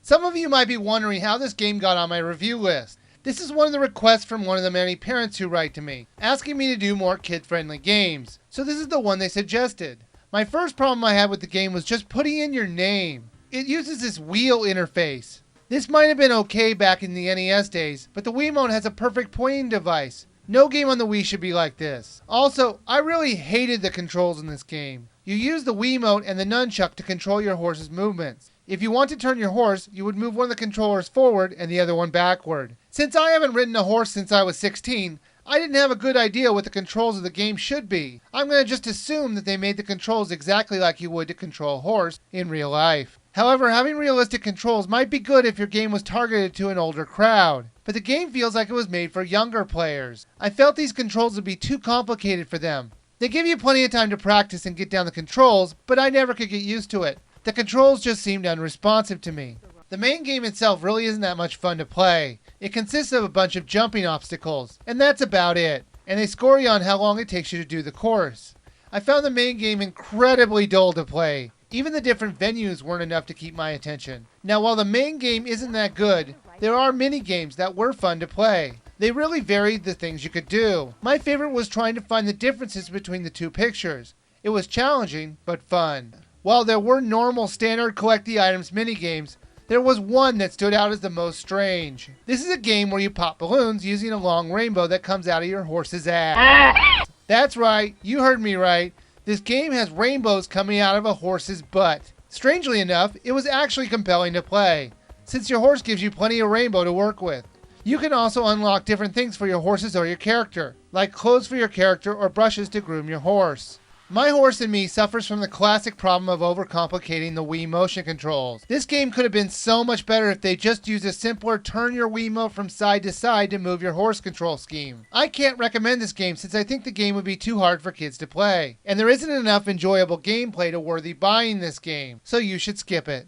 Some of you might be wondering how this game got on my review list. This is one of the requests from one of the many parents who write to me, asking me to do more kid-friendly games. So this is the one they suggested. My first problem I had with the game was just putting in your name. It uses this wheel interface. This might have been okay back in the NES days, but the Wiimote has a perfect pointing device. No game on the Wii should be like this. Also, I really hated the controls in this game. You use the Wiimote and the nunchuck to control your horse's movements. If you want to turn your horse, you would move one of the controllers forward and the other one backward. Since I haven't ridden a horse since I was 16, I didn't have a good idea what the controls of the game should be. I'm going to just assume that they made the controls exactly like you would to control a horse in real life. However, having realistic controls might be good if your game was targeted to an older crowd. But the game feels like it was made for younger players. I felt these controls would be too complicated for them. They give you plenty of time to practice and get down the controls, but I never could get used to it. The controls just seemed unresponsive to me. The main game itself really isn't that much fun to play. It consists of a bunch of jumping obstacles, and that's about it. And they score you on how long it takes you to do the course. I found the main game incredibly dull to play. Even the different venues weren't enough to keep my attention. Now, while the main game isn't that good, there are mini games that were fun to play. They really varied the things you could do. My favorite was trying to find the differences between the two pictures. It was challenging, but fun. While there were normal standard collect the items minigames, there was one that stood out as the most strange. This is a game where you pop balloons using a long rainbow that comes out of your horse's ass. That's right, you heard me right. This game has rainbows coming out of a horse's butt. Strangely enough, it was actually compelling to play, since your horse gives you plenty of rainbow to work with. You can also unlock different things for your horses or your character, like clothes for your character or brushes to groom your horse. My horse and me suffers from the classic problem of overcomplicating the Wii motion controls. This game could have been so much better if they just used a simpler turn your Wiimote from side to side to move your horse control scheme. I can't recommend this game since I think the game would be too hard for kids to play. And there isn't enough enjoyable gameplay to worthy buying this game, so you should skip it.